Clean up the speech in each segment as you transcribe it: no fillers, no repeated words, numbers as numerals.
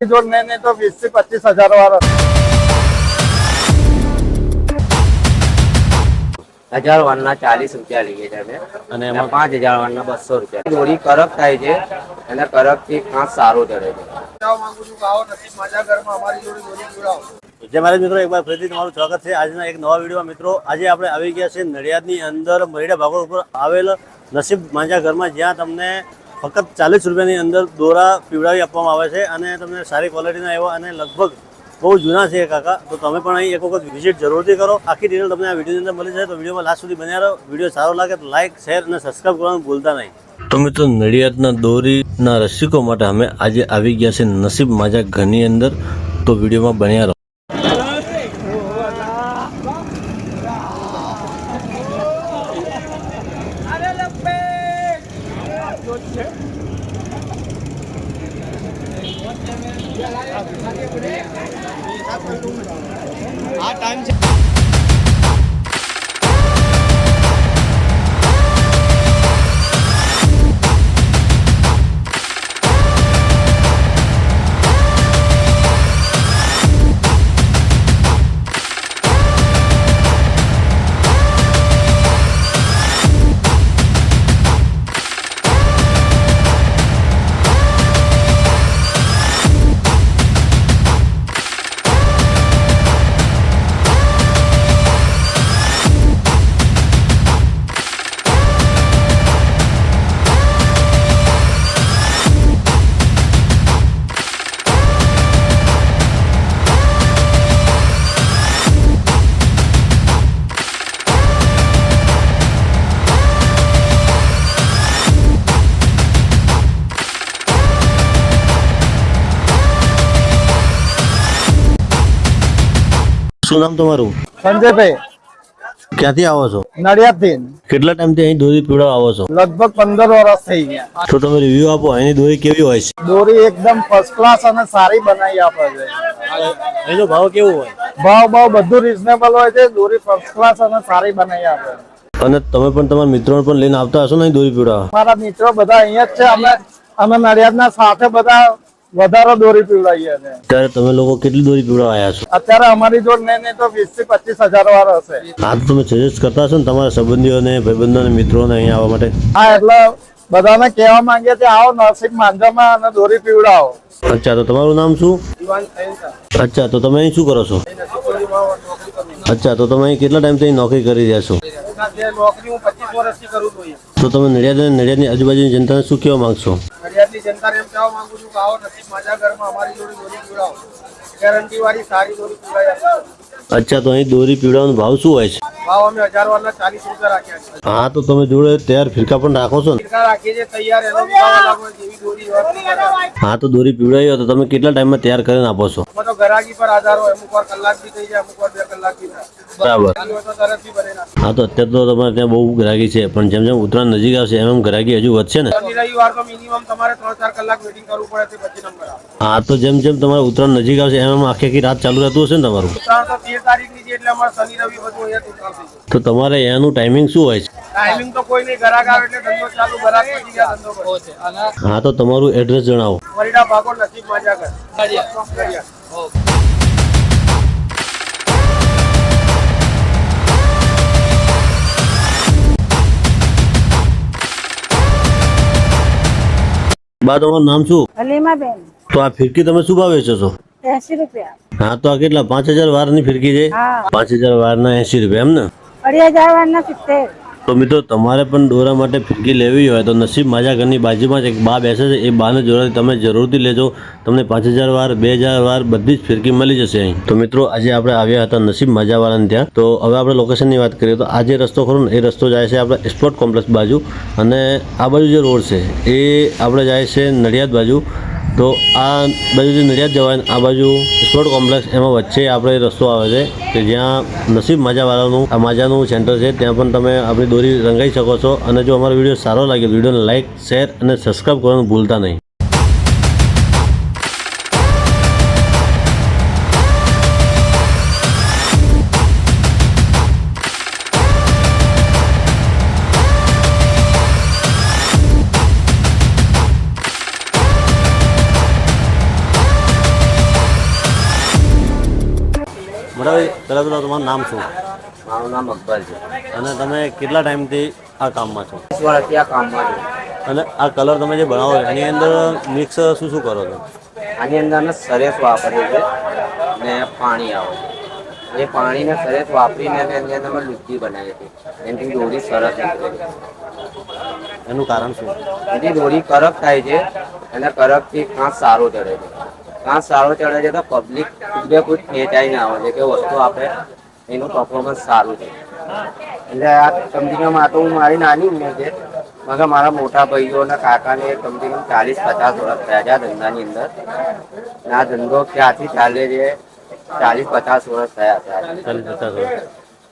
जो नहीं तो 20 से 25,000 वाला 1000 વારના 40 રૂપિયા લઈએ છીએ અમે અને એમાં 5000 વારના 200 રૂપિયા. દોરી કરક થાય છે અને કરક થી કાંચ સારો ચડે છે. માંગુ છું આવો નસીબ માજા ઘરમાં અમારી જોડે દોરી જોડાઓ. જય મારા મિત્રો, એક વાર ફરીથી તમારું સ્વાગત છે આજના એક નવા વિડીયોમાં. મિત્રો, આજે આપણે આવી ગયા છે નડિયાદની અંદર મરીડા ભાગોળ ઉપર આવેલ નસીબ માંજા ઘરમાં, જ્યાં તમને ફક્ત 40 રૂપિયાની અંદર દોરા પીવડાવી આપવામાં આવે છે અને તમને સારી ક્વોલિટીના એવા અને લગભગ બહુ જૂના છે કાકા. તો તમે પણ અહીં એક વખત વિઝિટ જરૂરથી કરો. આખી ડિટેલ તમને આ વિડીયોની અંદર મળી જાય. તો વિડીયોમાં લાસ્ટ સુધી બન્યા રહો. વિડીયો સારો લાગે તો લાઇક, શેર અને સબસ્ક્રાઈબ કરવાનું ભૂલતા નહીં. તો મિત્રો, નડિયાદના દોરીના રસિકો માટે અમે આજે આવી ગયા છે નસીબ માજા ઘરની અંદર. તો વિડીયોમાં બન્યા રહો. આ ટાઈમ છે. શું નામ તમારું? સંજયભાઈ. ક્યાંથી આવો છો? નડિયાદથી. કેટલા ટાઈમથી અહીં દોરી પીવડાવવા આવો છો? લગભગ 15 વર્ષ થઈ ગયા. તો તમે રિવ્યુ આપો, અહીંની દોરી કેવી હોય છે? દોરી એકદમ ફર્સ્ટ ક્લાસ અને સારી બનાવી આપે છે. એનો ભાવ કેવો હોય? ભાવ બધું રીઝનેબલ હોય છે. દોરી ફર્સ્ટ ક્લાસ અને સારી બનાવી આપે. અને તમે પણ તમારા મિત્રોને પણ લઈને આવતા હશો ને અહીં દોરી પીવડાવવા? મારા મિત્રો બધા અહીંયા જ છે. અમે નડિયાદના સાથે બધા વધારે દોરી પીવડાવીએ છીએ. ત્યારે તમે લોકો કેટલી દોરી પીવડાવવા આવ્યા છો? અત્યારે અમારી જોડે નહીં તો 20 થી 25,000 વાર હશે. આ તો તમે સજેસ્ટ કરતા હશો ને તમારા સંબંધીઓને, ભાઈબંધોને, મિત્રોને અહીંયા આવવા માટે? હા, એટલે બધાને કહેવા માંગીએ કે આવો નસીબ માંજામાં અને દોરી પીવડાવો. અચ્છા, તો તમારું નામ શું? અચ્છા, તો તમે અહીં શું કરો છો? અચ્છા, તો તમે અહીં કેટલા ટાઈમથી અહીં નોકરી કરી રહ્યા છો? નોકરી હું 25 વર્ષથી કરું છું. તો તમે નડિયાદની આજુબાજુની જનતાને શું કહેવા માંગશો? નડિયાદની જનતાને એમ કહેવા માંગુ છું કે આવો નસીબ માજા ઘરમાં અમારી જોડે દોરી પીવડાવો. ગેરંટી વાળી સારી દોરી પીવડાવી આપો. અચ્છા, તો અહીં દોરી પીવડાવવાનો ભાવ શું હોય છે? ભાવ અમે 1000 વારના 40 રૂપિયા રાખ્યા છે. હા, તો તમે જોડે તૈયાર ફિરકા પણ રાખો છો ને? ફિરકા રાખીએ છીએ તૈયાર. એનો બી ભાવ અલગ હોય. જેવી દોરી હોય. હા, તો દોરી પીવડાવી હોય તો તમે કેટલા ટાઈમમાં તૈયાર કરીને આપો છો? એમાં તો ગરાગી પર આધાર હોય. અમુક વાર કલાક બી થઈ જાય, અમુક વાર 2 કલાક બી થાય. બરાબર. તો તરત બી બને નાખે. હા, તો અત્યારે તો તમારે ત્યાં બહુ ગ્રાહકી છે, પણ જેમ જેમ ઉત્તરાયણ નજીક આવશે એમ એમ ગ્રાહકી હજુ વધશે ને? શનિ રવિવાર તો મિનિમમ તમારે 3-4 કલાક વેટિંગ કરવું પડે છે પછી નંબર આવે. હા, તો જેમ જેમ તમારે ઉત્તરાયણ નજીક આવશે એમ એમ આખી રાત ચાલુ રહેતું હશે ને તમારું? ઉત્તરાયણ તો 13 તારીખની છે એટલે અમારે શનિ રવિ બધું અહીંયા ઉત્તરાયણ થઈ જાય. તો તમારે એનું ટાઈમિંગ શું હોય છે? ટાઈમિંગ તો કોઈ નહીં. ગરાગ આવે એટલે ધંધો ચાલુ. ગરાગ પછી ગયા ધંધો બંધ. હા, તો તમારું એડ્રેસ જણાવો. મરીડા ભાગોળ નસીબ માજા ઘર. નડિયાદ. બા, તમારું નામ શું? હલીમાબેન. તો આ ફિરકી તમે શું ભાવ વેચો છો? 80 રૂપિયા. હા, તો આ કેટલા 5000 વારની ફિરકી છે? હા. 5000 વારના 80 રૂપિયા એમ ને? 2000 વારના 70. તો મિત્રો, તમારે પણ દોરા માટે ફિરકી લેવી હોય તો નસીબ માજા ઘરની બાજુમાં જ એક બા બેસે છે. એ બાને જોડે તમે જરૂરથી લેજો. તમને 5000 વાર, 2000 વાર બધી જ ફિરકી મળી જશે અહીં. તો મિત્રો, આજે આપણે આવ્યા હતા નસીબ માજાવાળાને ત્યાં. તો હવે આપણે લોકેશનની વાત કરીએ તો આ જે રસ્તો ખરો ને એ રસ્તો જાય છે આપણે સ્પોર્ટ કોમ્પ્લેક્સ બાજુ, અને આ બાજુ જે રોડ છે એ આપણે જાય છે નડિયાદ બાજુ. તો આ બાજુથી નડિયાદ જવાય, આ બાજુ સ્પોર્ટ કોમ્પ્લેક્સ, એમાં વચ્ચે આપણે રસ્તો આવે છે કે જ્યાં નસીબ માજાવાળાનું આ માજાનું સેન્ટર છે. ત્યાં પણ તમે આપણી દોરી રંગાઈ શકો છો. અને જો અમારો વિડીયો સારો લાગે તો વિડીયોને લાઇક, શેર અને સબસ્ક્રાઈબ કરવાનું ભૂલતા નહીં. મોટાભાઈ પહેલાં તો તમારું નામ શું મારું નામ અકબર છે. અને તમે કેટલા ટાઈમથી આ કામમાં છો 20 વર્ષથી આ કામમાં છું. અને આ કલર તમે જે બનાવો છો એની અંદર મિક્સ શું શું કરો છો? આની અંદર અમે સરેસ વાપરીએ છીએ ને પાણી આવે છે. એ પાણીને સરેસ વાપરીને અમે એની અંદર અમે લુચ્ચી બનાવીએ છીએ. એનાથી દોરી સરસ નીકળે છે. એનું કારણ શું? એની દોરી કરક થાય છે અને કરકથી કાંસ સારો ચડે છે. કાંસ સારો ચડે છે તો પબ્લિક ખુદ ખેંચાઈ ના આવે છે કે વસ્તુ આપણે એનું પરફોર્મન્સ સારું છે. એટલે આ કંપનીમાં તો હું મારી નાની ઉંમર છે, મગર મારા મોટા ભાઈઓ અને કાકાને કંપનીમાં 40-50 વર્ષ થયા છે આ ધંધાની અંદર. અને આ ધંધો ક્યાંથી ચાલે છે 40-50 વર્ષ થયા છે. 40-50 વર્ષ.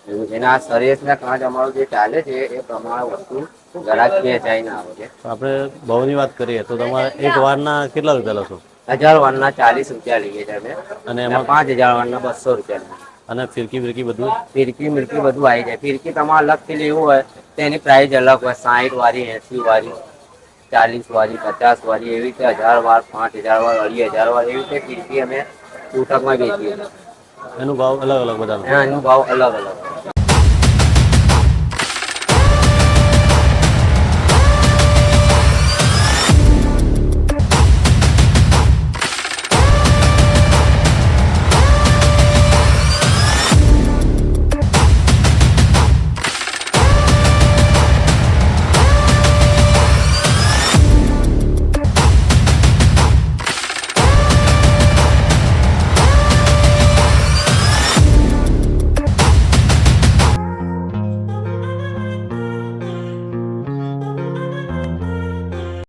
એવું છે. અને આ સરેસ ને કાંચ અમારું જે ચાલે છે એ પ્રમાણે વસ્તુ ઘરાક ખેંચાઈ ના આવે છે. તો આપણે ભાવની વાત કરીએ તો તમારે એક વારના કેટલા રૂપિયા લેશો? 1000 વારના 40 રૂપિયા લઈએ છીએ અમે. અને અને એમાં 5000 વારના 200 રૂપિયા લઈએ. અને ફિરકી ફિરકી બધું? ફિરકી મિરકી બધું આવી જાય. ફિરકી તમારે અલગથી લેવું હોય તો એની પ્રાઇસ અલગ હોય. 60 વાળી, 80 વાળી, 40 વાળી, 50 વાળી, એવી રીતે 1000 વાર, 5000 વાર, 2500 વાર, એવી રીતે ફિરકી અમે છૂટકમાં વેચીએ છીએ. એનો ભાવ અલગ અલગ બધાનો? એનો ભાવ અલગ અલગ.